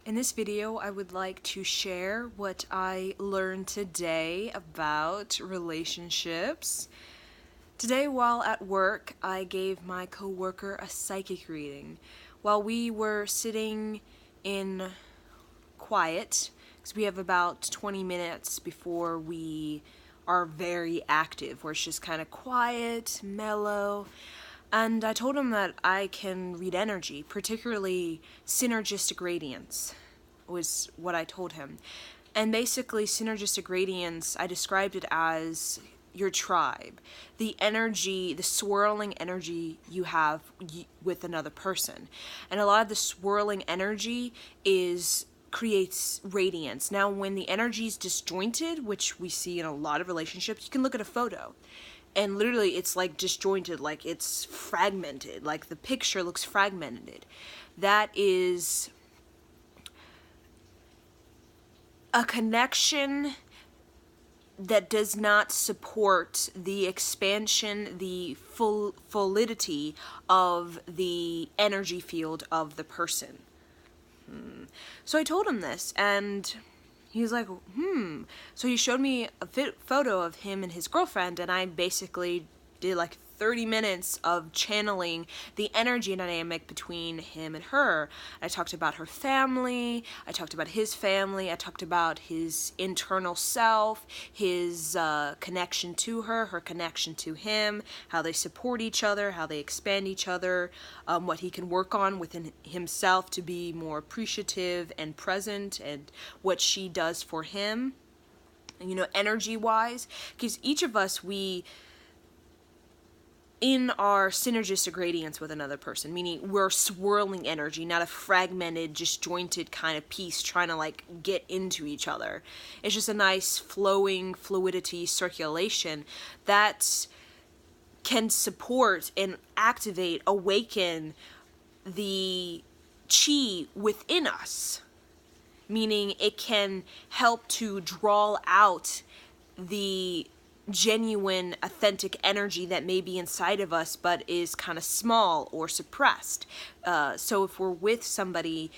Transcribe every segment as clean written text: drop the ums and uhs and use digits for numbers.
In this video, I would like to share what I learned today about relationships. Today, while at work, I gave my coworker a psychic reading. While we were sitting in quiet, because we have about 20 minutes before we are very active, where it's just kind of quiet, mellow. And I told him that I can read energy, particularly synergistic radiance, was what I told him. And basically, synergistic radiance, I described it as your tribe, the energy, the swirling energy you have with another person. And a lot of the swirling energy creates radiance. Now, when the energy is disjointed, which we see in a lot of relationships, you can look at a photo and literally it's like disjointed, like it's fragmented, like the picture looks fragmented. That is a connection that does not support the expansion, the fluidity of the energy field of the person. So I told him this, and he was like, So he showed me a photo of him and his girlfriend, and I basically did like 30 minutes of channeling the energy dynamic between him and her. I talked about her family, I talked about his family, I talked about his internal self, his connection to her, her connection to him, how they support each other, how they expand each other, what he can work on within himself to be more appreciative and present, and what she does for him, energy-wise. Because each of us, in our synergistic radiance with another person, meaning we're swirling energy, not a fragmented, disjointed kind of piece trying to like get into each other. It's just a nice flowing fluidity circulation that can support and activate, awaken the chi within us, meaning it can help to draw out the genuine, authentic energy that may be inside of us but is kind of small or suppressed. So if we're with somebody,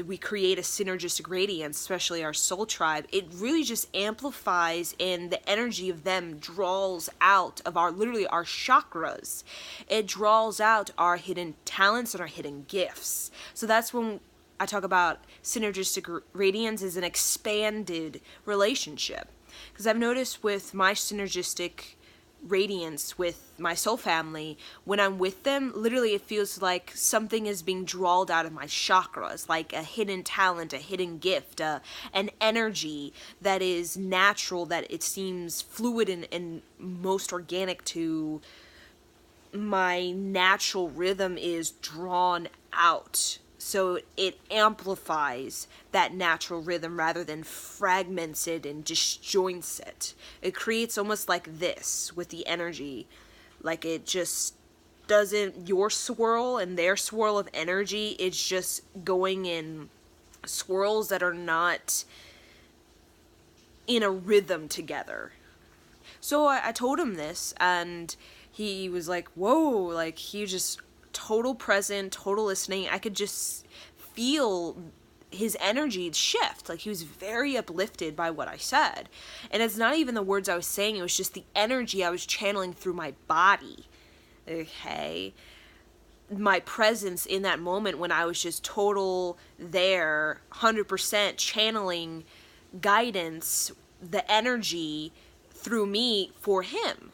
we create a synergistic radiance, especially our soul tribe. It really just amplifies, and the energy of them draws out of our chakras. It draws out our hidden talents and our hidden gifts. So that's when I talk about synergistic radiance as an expanded relationship. Because I've noticed with my synergistic radiance with my soul family, when I'm with them, literally it feels like something is being drawn out of my chakras, like a hidden talent, a hidden gift, an energy that is natural, that it seems fluid and most organic to my natural rhythm is drawn out. So it amplifies that natural rhythm rather than fragments it and disjoints it. It creates almost like this with the energy. Like it just doesn't, your swirl and their swirl of energy, it's just going in swirls that are not in a rhythm together. So I told him this, and he was like, whoa, like he just total present, total listening. I could just feel his energy shift. Like he was very uplifted by what I said. And it's not even the words I was saying, it was just the energy I was channeling through my body. Okay. My presence in that moment when I was just total there, 100% channeling guidance, the energy through me for him.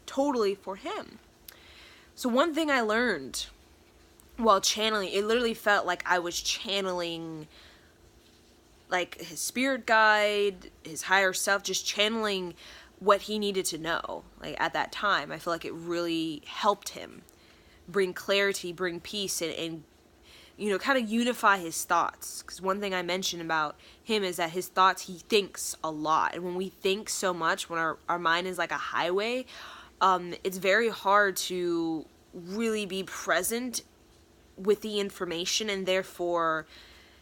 Totally for him. So one thing I learned while channeling, it literally felt like I was channeling like his spirit guide, his higher self, just channeling what he needed to know. Like at that time, I feel like it really helped him bring clarity, bring peace, and kind of unify his thoughts. Because one thing I mentioned about him is that his thoughts, he thinks a lot. And when we think so much, when our mind is like a highway, it's very hard to really be present with the information and therefore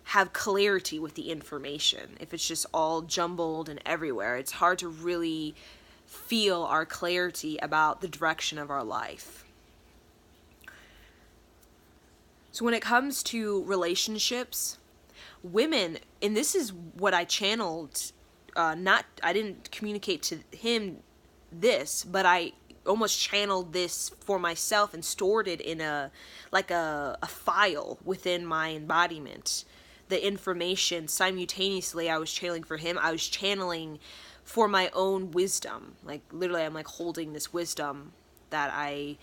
have clarity with the information. If it's just all jumbled and everywhere, it's hard to really feel our clarity about the direction of our life. So when it comes to relationships, Women, and this is what I channeled, I didn't communicate to him this, but I almost channeled this for myself and stored it in a file within my embodiment. The information simultaneously I was channeling for him, I was channeling for my own wisdom. Like literally I'm like holding this wisdom that I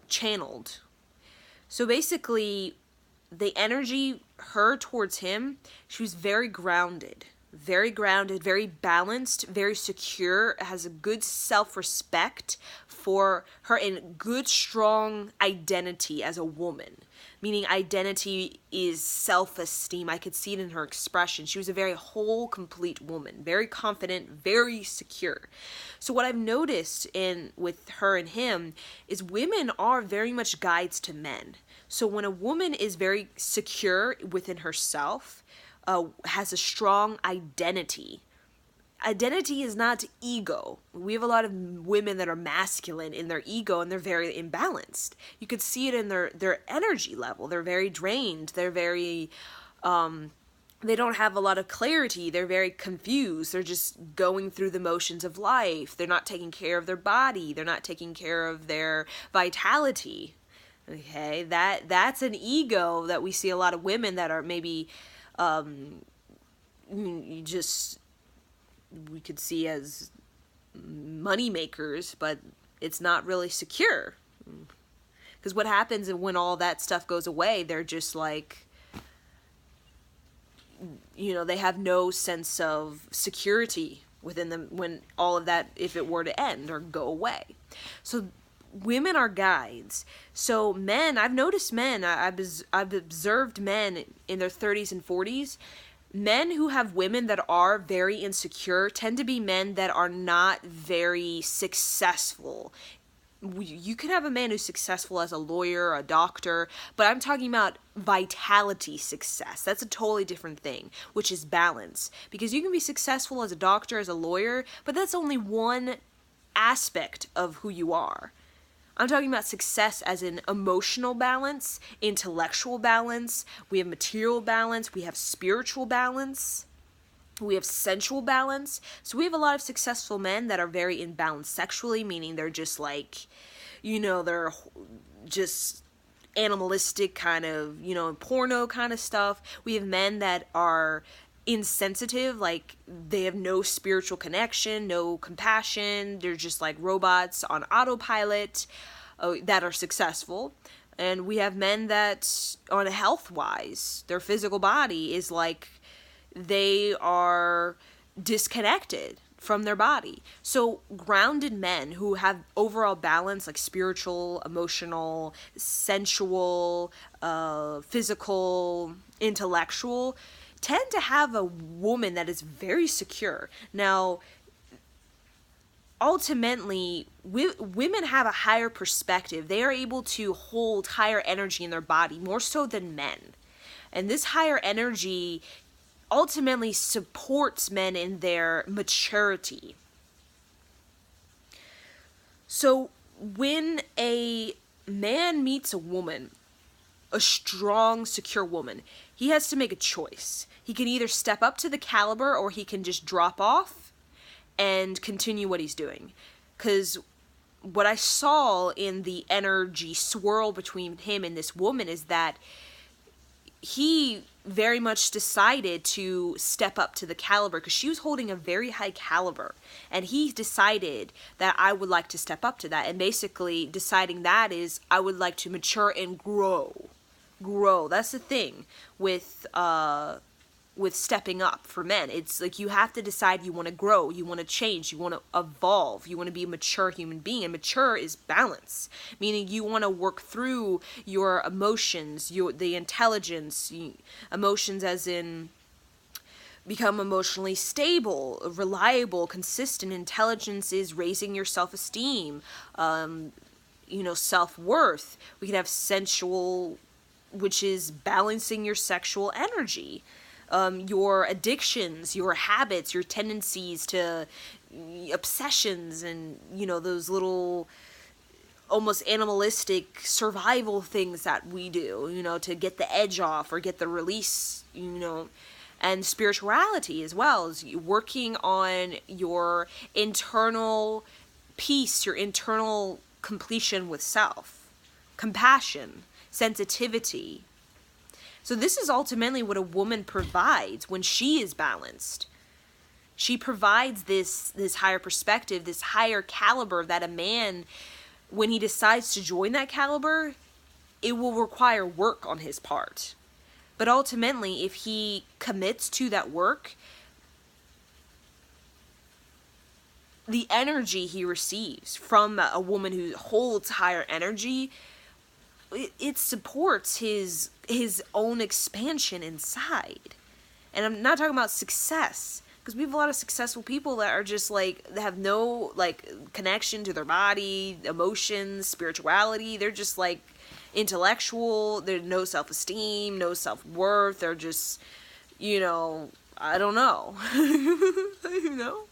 channeled. So basically the energy, her towards him, she was very grounded, very balanced, very secure, has a good self-respect for her, and good strong identity as a woman. Meaning identity is self-esteem. I could see it in her expression. She was a very whole, complete woman, very confident, very secure. So what I've noticed with her and him is women are very much guides to men. So when a woman is very secure within herself, has a strong identity. Identity is not ego. We have a lot of women that are masculine in their ego and they're very imbalanced. You could see it in their energy level. They're very drained. They're very, they don't have a lot of clarity. They're very confused. They're just going through the motions of life. They're not taking care of their body. They're not taking care of their vitality. Okay, that's an ego that we see a lot of women that are maybe, we could see as money makers, but it's not really secure. Because what happens when all that stuff goes away, they're just like, they have no sense of security within them when all of that, if it were to end or go away. So women are guides. So men, I've noticed men, I've observed men in their 30s and 40s. Men who have women that are very insecure tend to be men that are not very successful. You can have a man who's successful as a lawyer, a doctor, but I'm talking about vitality success. That's a totally different thing, which is balance. Because you can be successful as a doctor, as a lawyer, but that's only one aspect of who you are. I'm talking about success as in emotional balance, intellectual balance, we have material balance, we have spiritual balance, we have sensual balance. So we have a lot of successful men that are very imbalanced sexually, meaning they're just like, they're just animalistic kind of, porno kind of stuff. We have men that are insensitive, like they have no spiritual connection, no compassion, they're just like robots on autopilot, that are successful. And we have men that, on health wise, their physical body is like they are disconnected from their body. So grounded men who have overall balance, like spiritual, emotional, sensual, physical, intellectual, tend to have a woman that is very secure. Now, ultimately, women have a higher perspective. They are able to hold higher energy in their body, more so than men. And this higher energy ultimately supports men in their maturity. So, when a man meets a woman, a strong, secure woman, he has to make a choice. He can either step up to the caliber or he can just drop off and continue what he's doing. Because what I saw in the energy swirl between him and this woman is that he very much decided to step up to the caliber because she was holding a very high caliber, and he decided that I would like to step up to that. And basically deciding that is I would like to mature and grow. That's the thing with stepping up for men. It's like you have to decide you want to grow, you want to change, you want to evolve, you want to be a mature human being. And mature is balance, meaning you want to work through your emotions, the intelligence, emotions as in become emotionally stable, reliable, consistent. Intelligence is raising your self-esteem, self-worth. We can have sensual, which is balancing your sexual energy. Your addictions, your habits, your tendencies to obsessions, and those little almost animalistic survival things that we do, you know, to get the edge off or get the release, you know. And spirituality as well, is working on your internal peace, your internal completion with self, compassion, sensitivity. So this is ultimately what a woman provides when she is balanced. She provides this higher perspective, this higher caliber that a man, when he decides to join that caliber, it will require work on his part. But ultimately, if he commits to that work, the energy he receives from a woman who holds higher energy, it supports his own expansion inside. And I'm not talking about success, because we have a lot of successful people that are just like, they have no like connection to their body, emotions, spirituality. They're just like intellectual. There's no self-esteem, no self-worth. They're just, you know, I don't know. You know?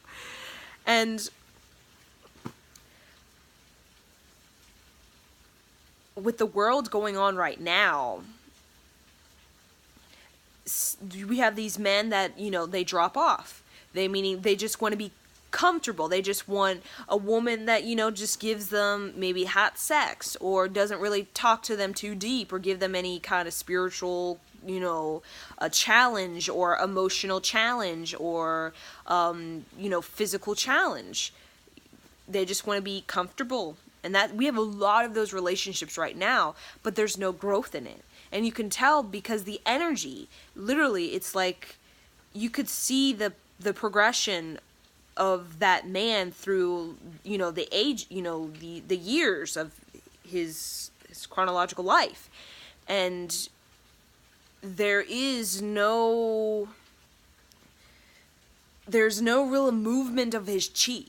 And with the world going on right now, we have these men that, you know, they drop off. Meaning they just want to be comfortable. They just want a woman that, you know, just gives them maybe hot sex, or doesn't really talk to them too deep, or give them any kind of spiritual, you know, a challenge, or emotional challenge, or, you know, physical challenge. They just want to be comfortable. And that we have a lot of those relationships right now, but there's no growth in it. And you can tell because the energy, literally, it's like you could see the progression of that man through, you know, the age, you know, the years of his chronological life. And there's no real movement of his chi.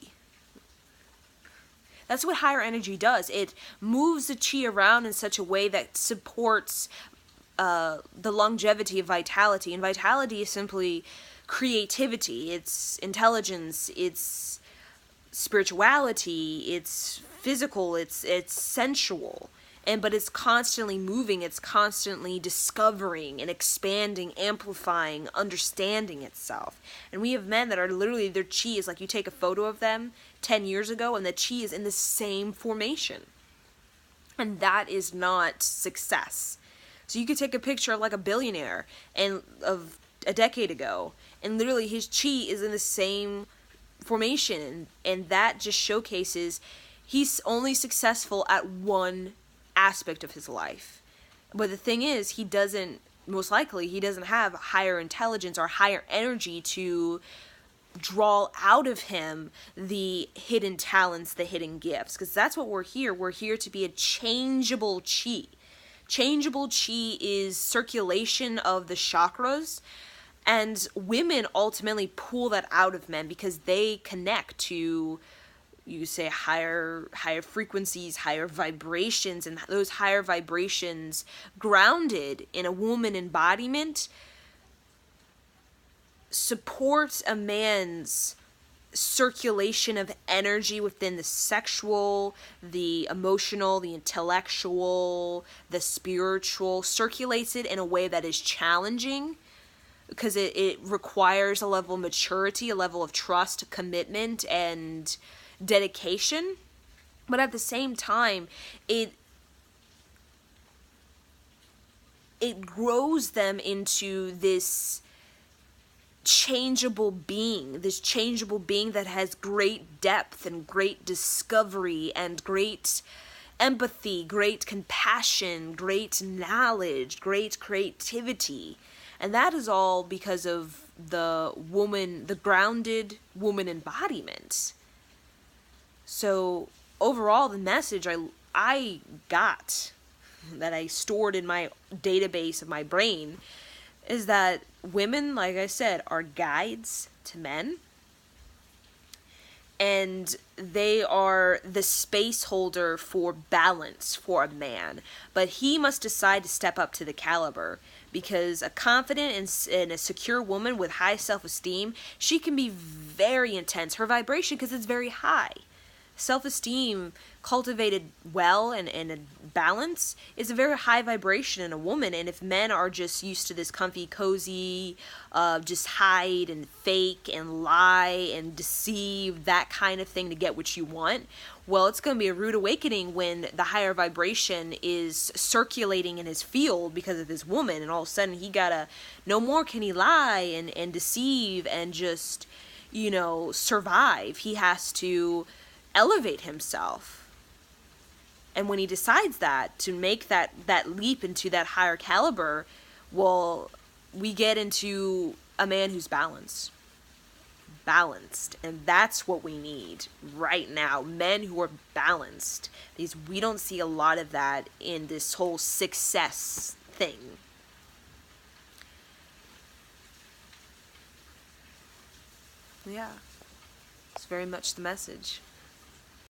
That's what higher energy does. It moves the chi around in such a way that supports the longevity of vitality. And vitality is simply creativity, it's intelligence, it's spirituality, it's physical, it's sensual. But it's constantly moving, it's constantly discovering and expanding, amplifying, understanding itself. And we have men that are literally, their chi is like, you take a photo of them 10 years ago and the chi is in the same formation. And that is not success. So you could take a picture of like a billionaire and of a decade ago, and literally his chi is in the same formation, and that just showcases he's only successful at one aspect of his life. But the thing is, he doesn't have higher intelligence or higher energy to draw out of him the hidden talents, the hidden gifts, because that's what we're here to be a changeable chi. Changeable chi is circulation of the chakras, and women ultimately pull that out of men because they connect to, you say, higher frequencies, higher vibrations, and those higher vibrations grounded in a woman embodiment support a man's circulation of energy within the sexual, the emotional, the intellectual, the spiritual, circulates it in a way that is challenging because it requires a level of maturity, a level of trust, commitment, and dedication. But at the same time, it grows them into this changeable being that has great depth and great discovery and great empathy, great compassion, great knowledge, great creativity. And that is all because of the grounded woman embodiment. So overall, the message I got, that I stored in my database of my brain, is that women, like I said, are guides to men, and they are the space holder for balance for a man. But he must decide to step up to the caliber, because a confident and a secure woman with high self-esteem, she can be very intense. Her vibration, because it's very high. Self-esteem cultivated well and in balance is a very high vibration in a woman. And if men are just used to this comfy, cozy, just hide and fake and lie and deceive, that kind of thing to get what you want, well, it's going to be a rude awakening when the higher vibration is circulating in his field because of his woman, and all of a sudden he gotta, no more can he lie and deceive and just, survive. He has to elevate himself. And when he decides that, to make that leap into that higher caliber, well, we get into a man who's balanced. And that's what we need right now. Men who are balanced. Because we don't see a lot of that in this whole success thing. Yeah. It's very much the message.